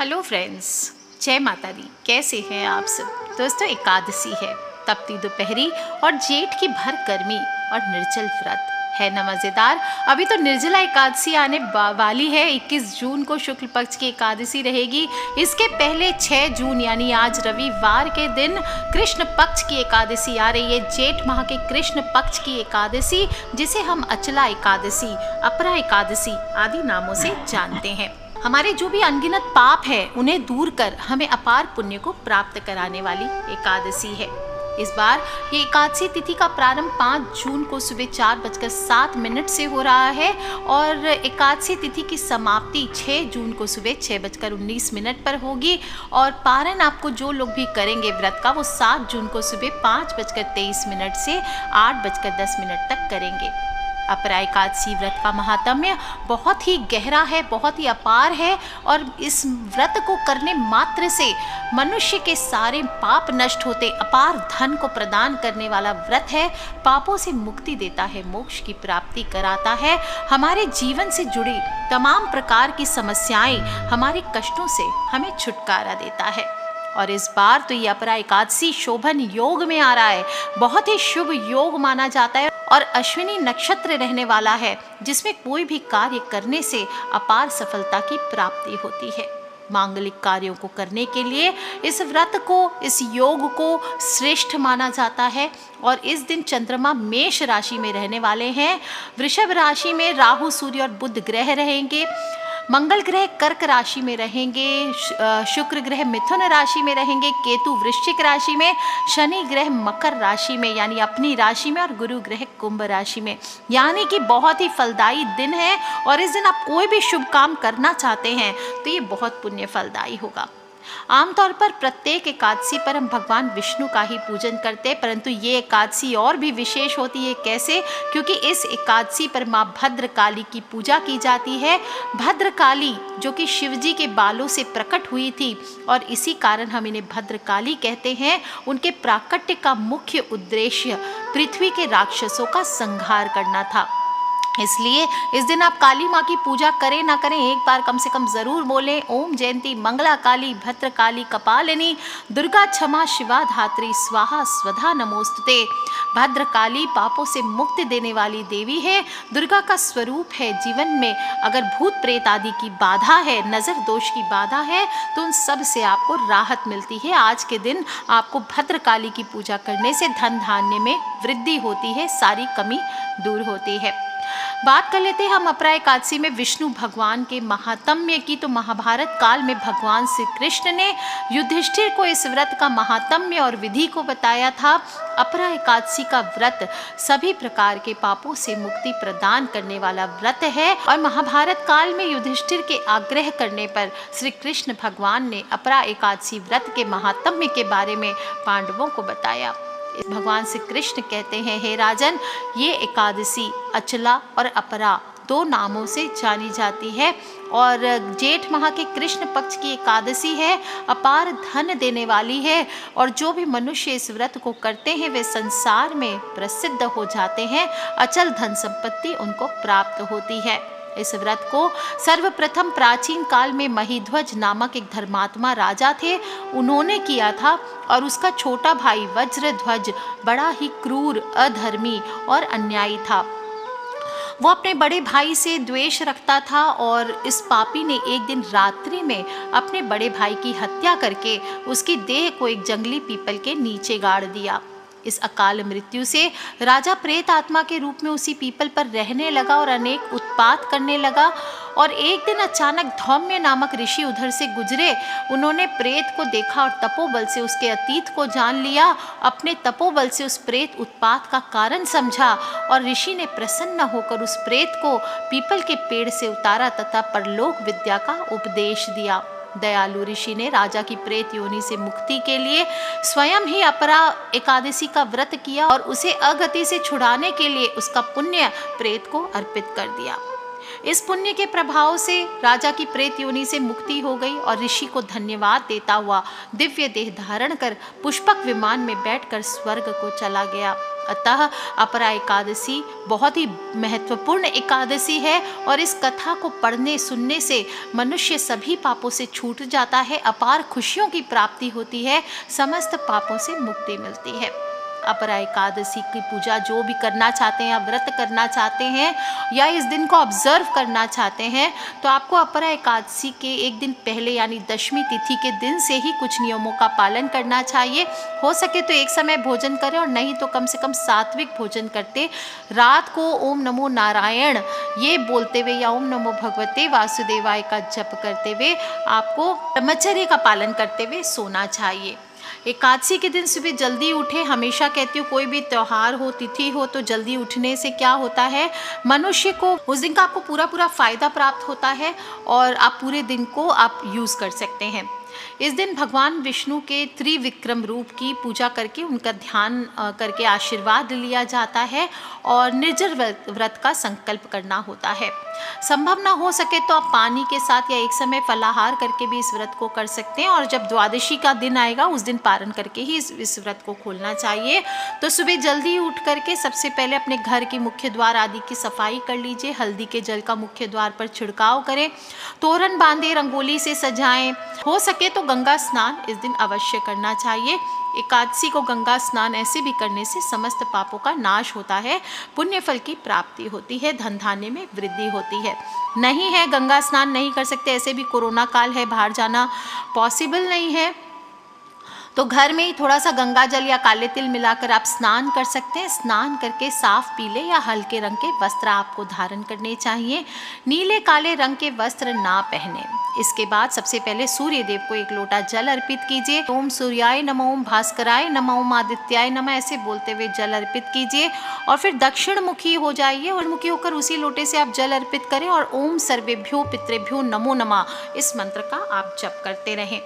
Hello friends, जय माता दी। कैसे हैं आप सब दोस्तों। एकादशी है, तपती दोपहरी और जेठ की भर गर्मी और निर्जल व्रत है ना मज़ेदार। अभी तो निर्जला एकादशी आने वाली है। 21 जून को शुक्ल पक्ष की एकादशी रहेगी। इसके पहले 6 जून यानी आज रविवार के दिन कृष्ण पक्ष की एकादशी आ रही है। जेठ माह के कृष्ण पक्ष की एकादशी, जिसे हम अचला एकादशी, अपरा एकादशी आदि नामों से जानते हैं। हमारे जो भी अनगिनत पाप है उन्हें दूर कर हमें अपार पुण्य को प्राप्त कराने वाली एकादशी है। इस बार ये एकादशी तिथि का प्रारंभ 5 जून को सुबह 4:07 से हो रहा है और एकादशी तिथि की समाप्ति 6 जून को सुबह 6:19 पर होगी। और पारण आपको जो लोग भी करेंगे व्रत का, वो 7 जून को सुबह 5:23 से 8:10 तक करेंगे। अपरा एकादशी व्रत का महात्म्य बहुत ही गहरा है, बहुत ही अपार है और इस व्रत को करने मात्र से मनुष्य के सारे पाप नष्ट होते। अपार धन को प्रदान करने वाला व्रत है। पापों से मुक्ति देता है, मोक्ष की प्राप्ति कराता है, हमारे जीवन से जुड़ी तमाम प्रकार की समस्याएं, हमारे कष्टों से हमें छुटकारा देता है। और इस बार तो ये अपरा एकादशी शोभन योग में आ रहा है। बहुत ही शुभ योग माना जाता है और अश्विनी नक्षत्र रहने वाला है, जिसमें कोई भी कार्य करने से अपार सफलता की प्राप्ति होती है। मांगलिक कार्यों को करने के लिए इस व्रत को, इस योग को श्रेष्ठ माना जाता है। और इस दिन चंद्रमा मेष राशि में रहने वाले हैं। वृषभ राशि में राहु, सूर्य और बुध ग्रह रहेंगे। मंगल ग्रह कर्क राशि में रहेंगे। शुक्र ग्रह मिथुन राशि में रहेंगे। केतु वृश्चिक राशि में, शनि ग्रह मकर राशि में यानी अपनी राशि में और गुरु ग्रह कुंभ राशि में। यानी कि बहुत ही फलदायी दिन है और इस दिन आप कोई भी शुभ काम करना चाहते हैं तो ये बहुत पुण्य फलदायी होगा। आमतौर पर प्रत्येक एकादशी पर हम भगवान विष्णु का ही पूजन करते हैं, परंतु ये एकादशी और भी विशेष होती है। कैसे? क्योंकि इस एकादशी पर माँ भद्रकाली की पूजा की जाती है। भद्रकाली जो कि शिवजी के बालों से प्रकट हुई थी और इसी कारण हम इन्हें भद्रकाली कहते हैं। उनके प्राकट्य का मुख्य उद्देश्य पृथ्वी के राक्षसों का संहार करना था। इसलिए इस दिन आप काली माँ की पूजा करें ना करें, एक बार कम से कम ज़रूर बोलें ओम जयंती मंगला काली भद्रकाली कपालिनी दुर्गा क्षमा शिवा धात्री स्वाहा स्वधा नमोस्तुते। भद्रकाली पापों से मुक्ति देने वाली देवी है, दुर्गा का स्वरूप है। जीवन में अगर भूत प्रेत आदि की बाधा है, नज़र दोष की बाधा है, तो उन सब से आपको राहत मिलती है। आज के दिन आपको भद्रकाली की पूजा करने से धन धान्य में वृद्धि होती है, सारी कमी दूर होती है। बात कर लेते हैं हम अपरा एकादशी में विष्णु भगवान के महात्म्य की। तो महाभारत काल में भगवान श्री कृष्ण ने युधिष्ठिर को इस व्रत का महात्म्य और विधि को बताया था। अपरा एकादशी का व्रत सभी प्रकार के पापों से मुक्ति प्रदान करने वाला व्रत है और महाभारत काल में युधिष्ठिर के आग्रह करने पर श्री कृष्ण भगवान ने अपरा एकादशी व्रत के महात्म्य के बारे में पांडवों को बताया। भगवान श्री कृष्ण कहते हैं, हे राजन, ये एकादशी अचला और अपरा 2 नामों से जानी जाती है और जेठ माह के कृष्ण पक्ष की एकादशी है। अपार धन देने वाली है और जो भी मनुष्य इस व्रत को करते हैं वे संसार में प्रसिद्ध हो जाते हैं। अचल धन संपत्ति उनको प्राप्त होती है। इस व्रत को सर्वप्रथम प्राचीन काल में महिध्वज नामक एक धर्मात्मा राजा थे, उन्होंने किया था और उसका छोटा भाई वज्रध्वज बड़ा ही क्रूर, अधर्मी और अन्यायी था। वो अपने बड़े भाई से द्वेष रखता था और इस पापी ने एक दिन रात्रि में अपने बड़े भाई की हत्या करके उसकी देह को एक जंगली पीपल के नीचे गाड़ दिया। इस अकाल मृत्यु से राजा प्रेत आत्मा के रूप में उसी पीपल पर रहने लगा और अनेक उत्पात करने लगा। और एक दिन अचानक धौम्य नामक ऋषि उधर से गुजरे। उन्होंने प्रेत को देखा और तपोबल से उसके अतीत को जान लिया। अपने तपोबल से उस प्रेत उत्पात का कारण समझा और ऋषि ने प्रसन्न होकर उस प्रेत को पीपल के पेड़ से उतारा तथा परलोक विद्या का उपदेश दिया। दयालु ऋषि ने राजा की प्रेत योनि से मुक्ति के लिए स्वयं ही अपरा एकादशी का व्रत किया और उसे अगति से छुड़ाने के लिए उसका पुण्य प्रेत को अर्पित कर दिया। इस पुण्य के प्रभाव से राजा की प्रेत योनि से मुक्ति हो गई और ऋषि को धन्यवाद देता हुआ दिव्य देह धारण कर पुष्पक विमान में बैठकर स्वर्ग को चला गया। अतः अपरा एकादशी बहुत ही महत्वपूर्ण एकादशी है और इस कथा को पढ़ने सुनने से मनुष्य सभी पापों से छूट जाता है, अपार खुशियों की प्राप्ति होती है, समस्त पापों से मुक्ति मिलती है। अपरा एकादशी की पूजा जो भी करना चाहते हैं या व्रत करना चाहते हैं या इस दिन को ऑब्जर्व करना चाहते हैं तो आपको अपरा एकादशी के एक दिन पहले यानी दशमी तिथि के दिन से ही कुछ नियमों का पालन करना चाहिए। हो सके तो एक समय भोजन करें और नहीं तो कम से कम सात्विक भोजन करते रात को ओम नमो नारायण ये बोलते हुए या ओम नमो भगवते वासुदेवाय का जप करते हुए आपको ब्रह्मचर्य का पालन करते हुए सोना चाहिए। एकादशी के दिन सुबह जल्दी उठे। हमेशा कहती हूँ कोई भी त्यौहार हो तिथि हो तो जल्दी उठने से क्या होता है, मनुष्य को उस दिन का आपको पूरा फ़ायदा प्राप्त होता है और आप पूरे दिन को आप यूज़ कर सकते हैं। इस दिन भगवान विष्णु के त्रिविक्रम रूप की पूजा करके उनका ध्यान करके आशीर्वाद लिया जाता है और निर्जल व्रत का संकल्प करना होता है। संभव ना हो सके तो आप पानी के साथ या एक समय फलाहार करके भी इस व्रत को कर सकते हैं और जब द्वादशी का दिन आएगा उस दिन पारण करके ही इस व्रत को खोलना चाहिए। तो सुबह जल्दी उठ करके सबसे पहले अपने घर के मुख्य द्वार आदि की सफाई कर लीजिए, हल्दी के जल का मुख्य द्वार पर छिड़काव करें, तोरण बांधे, रंगोली से सजाएं। हो सके तो गंगा स्नान इस दिन अवश्य करना चाहिए। एकादशी को गंगा स्नान ऐसे भी करने से समस्त पापों का नाश होता है, पुण्य फल की प्राप्ति होती है, धन धान्य में वृद्धि होती है। नहीं है गंगा स्नान नहीं कर सकते, ऐसे भी कोरोना काल है, बाहर जाना पॉसिबल नहीं है, तो घर में ही थोड़ा सा गंगा जल या काले तिल मिलाकर आप स्नान कर सकते हैं। स्नान करके साफ पीले या हल्के रंग के वस्त्र आपको धारण करने चाहिए, नीले काले रंग के वस्त्र ना पहने। इसके बाद सबसे पहले सूर्य देव को एक लोटा जल अर्पित कीजिए। ओम सूर्याय नमः, ओम भास्कराय नमः, ओम आदित्याय नमः ऐसे बोलते हुए जल अर्पित कीजिए और फिर दक्षिण मुखी हो जाइए और मुखी होकर उसी लोटे से आप जल अर्पित करें और ओम सर्वेभ्यो पितृभ्यो नमो नमः इस मंत्र का आप जप करते रहें।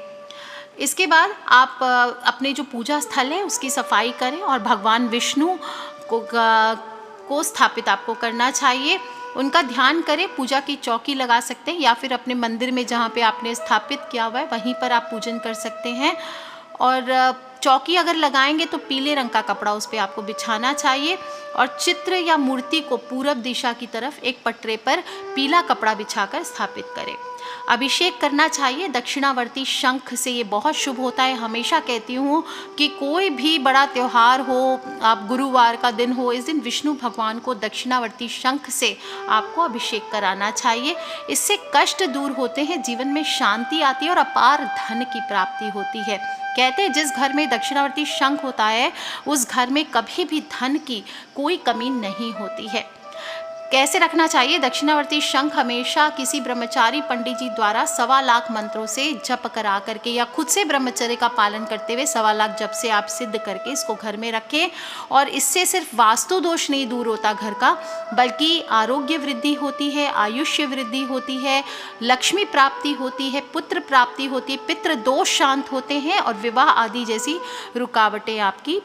इसके बाद आप अपने जो पूजा स्थल है उसकी सफाई करें और भगवान विष्णु को स्थापित आपको करना चाहिए। उनका ध्यान करें, पूजा की चौकी लगा सकते हैं या फिर अपने मंदिर में जहाँ पे आपने स्थापित किया हुआ है वहीं पर आप पूजन कर सकते हैं। और चौकी अगर लगाएंगे तो पीले रंग का कपड़ा उस पर आपको बिछाना चाहिए और चित्र या मूर्ति को पूरब दिशा की तरफ एक पटरे पर पीला कपड़ा बिछाकर स्थापित करें। अभिषेक करना चाहिए दक्षिणावर्ती शंख से, ये बहुत शुभ होता है। हमेशा कहती हूँ कि कोई भी बड़ा त्यौहार हो, आप गुरुवार का दिन हो, इस दिन विष्णु भगवान को दक्षिणावर्ती शंख से आपको अभिषेक कराना चाहिए। इससे कष्ट दूर होते हैं, जीवन में शांति आती है और अपार धन की प्राप्ति होती है। कहते हैं जिस घर में दक्षिणावर्ती शंख होता है उस घर में कभी भी धन की कोई कमी नहीं होती है। कैसे रखना चाहिए दक्षिणावर्ती शंख? हमेशा किसी ब्रह्मचारी पंडित जी द्वारा 1.25 लाख मंत्रों से जप करा करके या खुद से ब्रह्मचर्य का पालन करते हुए 1.25 लाख जप से आप सिद्ध करके इसको घर में रखें। और इससे सिर्फ वास्तु दोष नहीं दूर होता घर का, बल्कि आरोग्य वृद्धि होती है, आयुष्य वृद्धि होती है, लक्ष्मी प्राप्ति होती है, पुत्र प्राप्ति होती है, पितृ दोष शांत होते हैं और विवाह आदि जैसी रुकावटें आपकी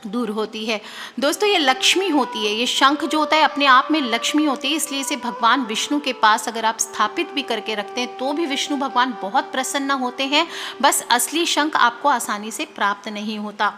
दूर होती है। दोस्तों ये लक्ष्मी होती है, ये शंख जो होता है अपने आप में लक्ष्मी होती है, इसलिए इसे भगवान विष्णु के पास अगर आप स्थापित भी करके रखते हैं तो भी विष्णु भगवान बहुत प्रसन्न होते हैं। बस असली शंख आपको आसानी से प्राप्त नहीं होता।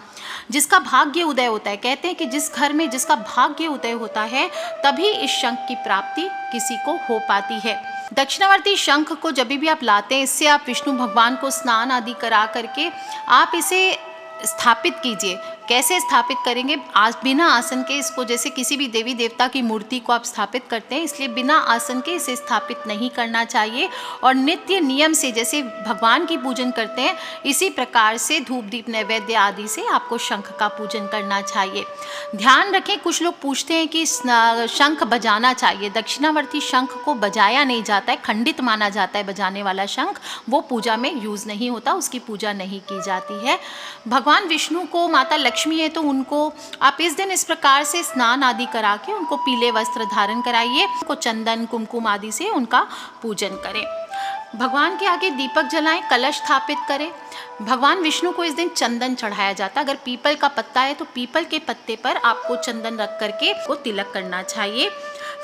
जिसका भाग्य उदय होता है, कहते हैं कि जिस घर में जिसका भाग्य उदय होता है तभी इस शंख की प्राप्ति किसी को हो पाती है। दक्षिणावर्ती शंख को जब भी आप लाते हैं, इससे आप विष्णु भगवान को स्नान आदि करा करके आप इसे स्थापित कीजिए। कैसे स्थापित करेंगे? आज बिना आसन के इसको, जैसे किसी भी देवी देवता की मूर्ति को आप स्थापित करते हैं, इसलिए बिना आसन के इसे स्थापित नहीं करना चाहिए और नित्य नियम से जैसे भगवान की पूजन करते हैं इसी प्रकार से धूप दीप नैवेद्य आदि से आपको शंख का पूजन करना चाहिए। ध्यान रखें, कुछ लोग पूछते हैं कि शंख बजाना चाहिए। दक्षिणावर्ती शंख को बजाया नहीं जाता है, खंडित माना जाता है बजाने वाला शंख, वो पूजा में यूज़ नहीं होता, उसकी पूजा नहीं की जाती है। भगवान विष्णु को माता लक्ष्मी है तो उनको आप इस दिन इस प्रकार से स्नान आदि करा के उनको पीले वस्त्र धारण कराइए, उनको चंदन कुमकुम आदि से उनका पूजन करें। भगवान के आगे दीपक जलाएं, कलश स्थापित करें। भगवान विष्णु को इस दिन चंदन चढ़ाया जाता है। अगर पीपल का पत्ता है तो पीपल के पत्ते पर आपको चंदन रख करके को तिलक करना चाहिए।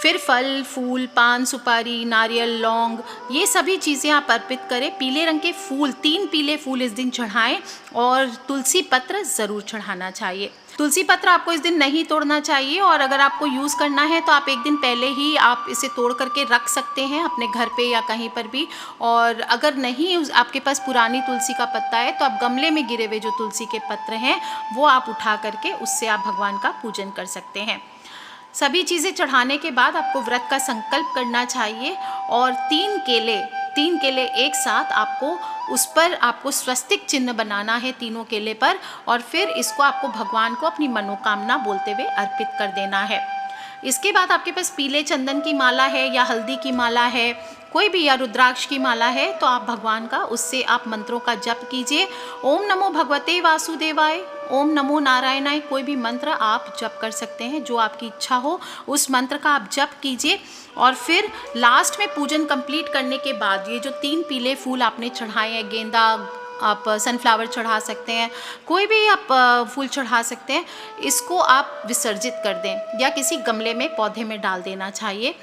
फिर फल फूल, पान सुपारी, नारियल, लौंग, ये सभी चीज़ें आप अर्पित करें। पीले रंग के फूल, 3 पीले फूल इस दिन चढ़ाएं और तुलसी पत्र ज़रूर चढ़ाना चाहिए। तुलसी पत्र आपको इस दिन नहीं तोड़ना चाहिए, और अगर आपको यूज़ करना है तो आप एक दिन पहले ही आप इसे तोड़ करके रख सकते हैं अपने घर पे या कहीं पर भी। और अगर नहीं आपके पास पुरानी तुलसी का पत्ता है तो आप गमले में गिरे हुए जो तुलसी के पत्र हैं वो आप उठा करके उससे आप भगवान का पूजन कर सकते हैं। सभी चीज़ें चढ़ाने के बाद आपको व्रत का संकल्प करना चाहिए, और 3 केले एक साथ आपको उस पर आपको स्वस्तिक चिन्ह बनाना है तीनों केले पर, और फिर इसको आपको भगवान को अपनी मनोकामना बोलते हुए अर्पित कर देना है। इसके बाद आपके पास पीले चंदन की माला है या हल्दी की माला है, कोई भी, या रुद्राक्ष की माला है, तो आप भगवान का उससे आप मंत्रों का जप कीजिए। ओम नमो भगवते वासुदेवाय, ओम नमो नारायणाय, कोई भी मंत्र आप जप कर सकते हैं, जो आपकी इच्छा हो उस मंत्र का आप जप कीजिए। और फिर लास्ट में पूजन कंप्लीट करने के बाद ये जो 3 पीले फूल आपने चढ़ाए हैं, गेंदा, आप सनफ्लावर चढ़ा सकते हैं, कोई भी आप फूल चढ़ा सकते हैं, इसको आप विसर्जित कर दें या किसी गमले में पौधे में डाल देना चाहिए।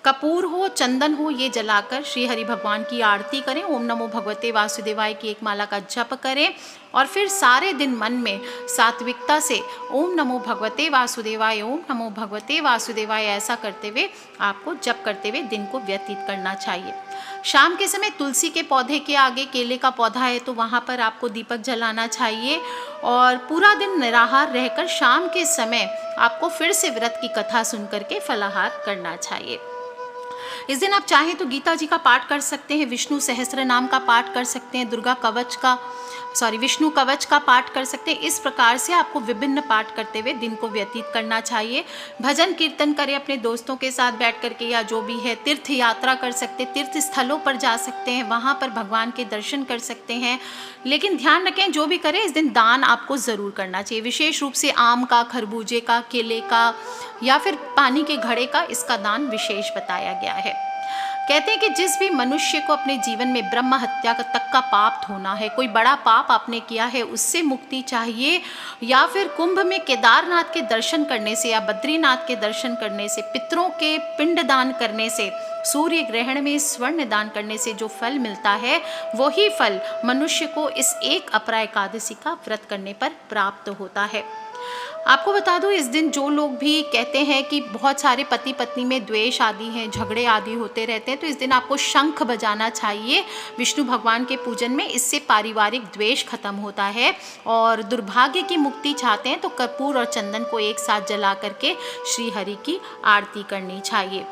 कपूर हो, चंदन हो, ये जलाकर श्री हरि भगवान की आरती करें। ओम नमो भगवते वासुदेवाय की एक माला का जप करें, और फिर सारे दिन मन में सात्विकता से ओम नमो भगवते वासुदेवाय, ओम नमो भगवते वासुदेवाय ऐसा करते हुए आपको जप करते हुए दिन को व्यतीत करना चाहिए। शाम के समय तुलसी के पौधे के आगे केले का पौधा है तो वहाँ पर आपको दीपक जलाना चाहिए, और पूरा दिन निराहार रहकर शाम के समय आपको फिर से व्रत की कथा सुन करके फलाहार करना चाहिए। इस दिन आप चाहें तो गीता जी का पाठ कर सकते हैं, विष्णु सहस्त्र नाम का पाठ कर सकते हैं, विष्णु कवच का पाठ कर सकते हैं। इस प्रकार से आपको विभिन्न पाठ करते हुए दिन को व्यतीत करना चाहिए। भजन कीर्तन करें अपने दोस्तों के साथ बैठ करके, या जो भी है, तीर्थ यात्रा कर सकते, तीर्थ स्थलों पर जा सकते हैं, वहाँ पर भगवान के दर्शन कर सकते हैं। लेकिन ध्यान रखें, जो भी करें इस दिन दान आपको ज़रूर करना चाहिए, विशेष रूप से आम का, खरबूजे का, केले का या फिर पानी के घड़े का, इसका दान विशेष बताया गया है। कहते हैं कि जिस भी मनुष्य को अपने जीवन में ब्रह्म हत्या तक का पाप धोना है, कोई बड़ा पाप आपने किया है, उससे मुक्ति चाहिए, या फिर कुंभ में केदारनाथ के दर्शन करने से या बद्रीनाथ के दर्शन करने से, पितरों के पिंड दान करने से, सूर्य ग्रहण में स्वर्ण दान करने से जो फल मिलता है, वही फल मनुष्य को इस एक अपरा एकादशी का व्रत करने पर प्राप्त होता है। आपको बता दूं, इस दिन जो लोग भी कहते हैं कि बहुत सारे पति पत्नी में द्वेष आदि हैं, झगड़े आदि होते रहते हैं, तो इस दिन आपको शंख बजाना चाहिए विष्णु भगवान के पूजन में। इससे पारिवारिक द्वेष खत्म होता है, और दुर्भाग्य की मुक्ति चाहते हैं तो कपूर और चंदन को एक साथ जला करके श्री हरि की आरती करनी चाहिए।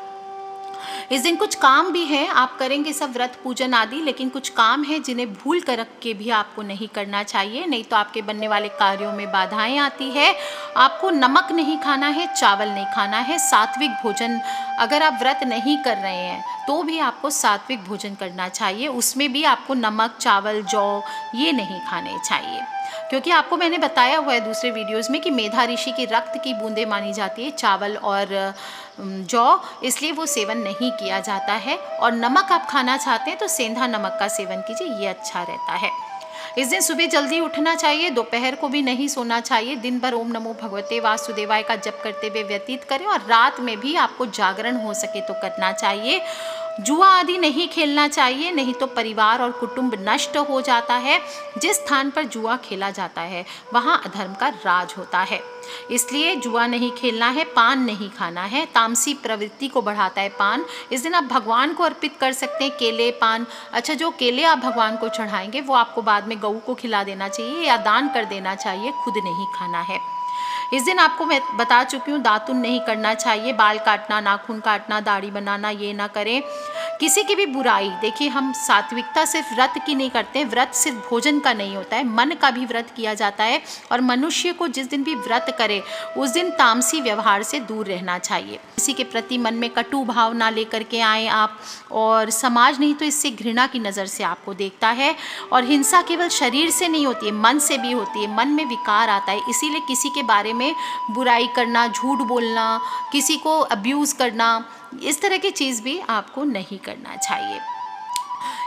इस दिन कुछ काम भी हैं, आप करेंगे सब व्रत पूजन आदि, लेकिन कुछ काम हैं जिन्हें भूल कर के भी आपको नहीं करना चाहिए, नहीं तो आपके बनने वाले कार्यों में बाधाएं आती है। आपको नमक नहीं खाना है, चावल नहीं खाना है, सात्विक भोजन, अगर आप व्रत नहीं कर रहे हैं तो भी आपको सात्विक भोजन करना चाहिए, उसमें भी आपको नमक, चावल, जौ ये नहीं खाने चाहिए, क्योंकि आपको मैंने बताया हुआ है दूसरे वीडियोस में कि मेधा ऋषि की रक्त की बूंदें मानी जाती है चावल और जौ, इसलिए वो सेवन नहीं किया जाता है। और नमक आप खाना चाहते हैं तो सेंधा नमक का सेवन कीजिए, ये अच्छा रहता है। इस दिन सुबह जल्दी उठना चाहिए, दोपहर को भी नहीं सोना चाहिए, दिन भर ओम नमो भगवते वासुदेवाय का जप करते हुए व्यतीत करें, और रात में भी आपको जागरण हो सके तो करना चाहिए। जुआ आदि नहीं खेलना चाहिए, नहीं तो परिवार और कुटुंब नष्ट हो जाता है। जिस स्थान पर जुआ खेला जाता है वहाँ अधर्म का राज होता है, इसलिए जुआ नहीं खेलना है। पान नहीं खाना है, तामसी प्रवृत्ति को बढ़ाता है पान। इस दिन आप भगवान को अर्पित कर सकते हैं केले, पान। अच्छा, जो केले आप भगवान को चढ़ाएंगे वो आपको बाद में गऊ को खिला देना चाहिए या दान कर देना चाहिए, खुद नहीं खाना है। इस दिन आपको मैं बता चुकी हूँ, दातुन नहीं करना चाहिए, बाल काटना, नाखून काटना, दाढ़ी बनाना ये ना करें। किसी की भी बुराई, देखिए हम सात्विकता सिर्फ व्रत की नहीं करते हैं, व्रत सिर्फ भोजन का नहीं होता है, मन का भी व्रत किया जाता है। और मनुष्य को जिस दिन भी व्रत करे उस दिन तामसी व्यवहार से दूर रहना चाहिए। किसी के प्रति मन में कटु भाव ना लेकर के आए आप, और समाज नहीं तो इससे घृणा की नज़र से आपको देखता है। और हिंसा केवल शरीर से नहीं होती है, मन से भी होती है, मन में विकार आता है, इसीलिए किसी के बारे में बुराई करना, झूठ बोलना, किसी को अब्यूज़ करना, इस तरह की चीज़ भी आपको नहीं करना चाहिए।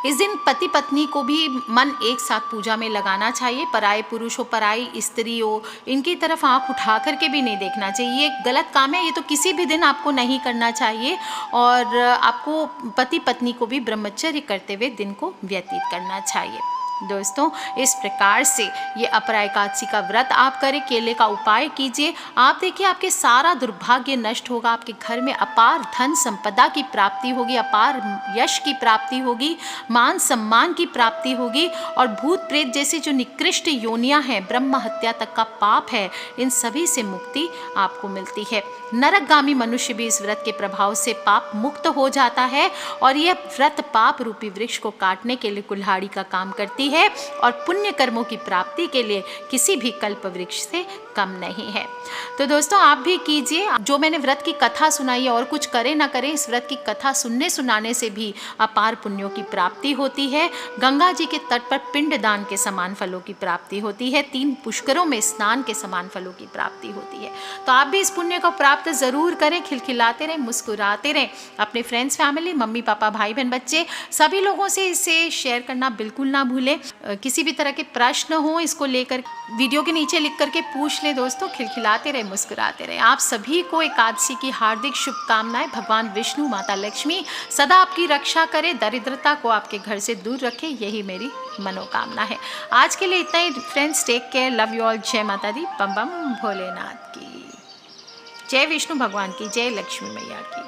इस दिन पति पत्नी को भी मन एक साथ पूजा में लगाना चाहिए। पराये पुरुष हो, पराई स्त्री हो, इनकी तरफ आंख उठा करके भी नहीं देखना चाहिए। ये गलत काम है, ये तो किसी भी दिन आपको नहीं करना चाहिए। और आपको पति पत्नी को भी ब्रह्मचर्य करते हुए दिन को व्यतीत करना चाहिए। दोस्तों, इस प्रकार से ये अपरा एकादशी का व्रत आप करें, केले का उपाय कीजिए। आप देखिए, आपके सारा दुर्भाग्य नष्ट होगा, आपके घर में अपार धन संपदा की प्राप्ति होगी, अपार यश की प्राप्ति होगी, मान सम्मान की प्राप्ति होगी, और भूत प्रेत जैसी जो निकृष्ट योनियां हैं, ब्रह्म हत्या तक का पाप है, इन सभी से मुक्ति आपको मिलती है। नरकगामी मनुष्य भी इस व्रत के प्रभाव से पाप मुक्त हो जाता है, और यह व्रत पाप रूपी वृक्ष को काटने के लिए कुल्हाड़ी का काम करती है, और पुण्य कर्मों की प्राप्ति के लिए किसी भी कल्प वृक्ष से कम नहीं है। तो दोस्तों, आप भी कीजिए। जो मैंने व्रत की कथा सुनाई है, और कुछ करें ना करें, इस व्रत की कथा सुनने सुनाने से भी अपार पुण्यों की प्राप्ति होती है। गंगा जी के तट पर पिंड दान के समान फलों की प्राप्ति होती है। 3 पुष्करों में स्नान के समान फलों की प्राप्ति होती है। तो आप भी इस पुण्य को प्राप्त जरूर करें। खिलखिलाते रहें, मुस्कुराते रहें। अपने फ्रेंड्स, फैमिली, मम्मी पापा, भाई बहन, बच्चे, सभी लोगों से इसे शेयर करना बिल्कुल ना भूलें। किसी भी तरह के प्रश्न हो, इसको लेकर वीडियो के नीचे लिख करके पूछ ले। दोस्तों, खिलखिलाते रहे, मुस्कुराते रहे। आप सभी को एकादशी की हार्दिक शुभकामनाएं। भगवान विष्णु, माता लक्ष्मी सदा आपकी रक्षा करे, दरिद्रता को आपके घर से दूर रखे, यही मेरी मनोकामना है। आज के लिए इतना ही friends. Take care, love you all. जय माता दी, बम बम भोलेनाथ की जय, विष्णु भगवान की जय, लक्ष्मी मैया की।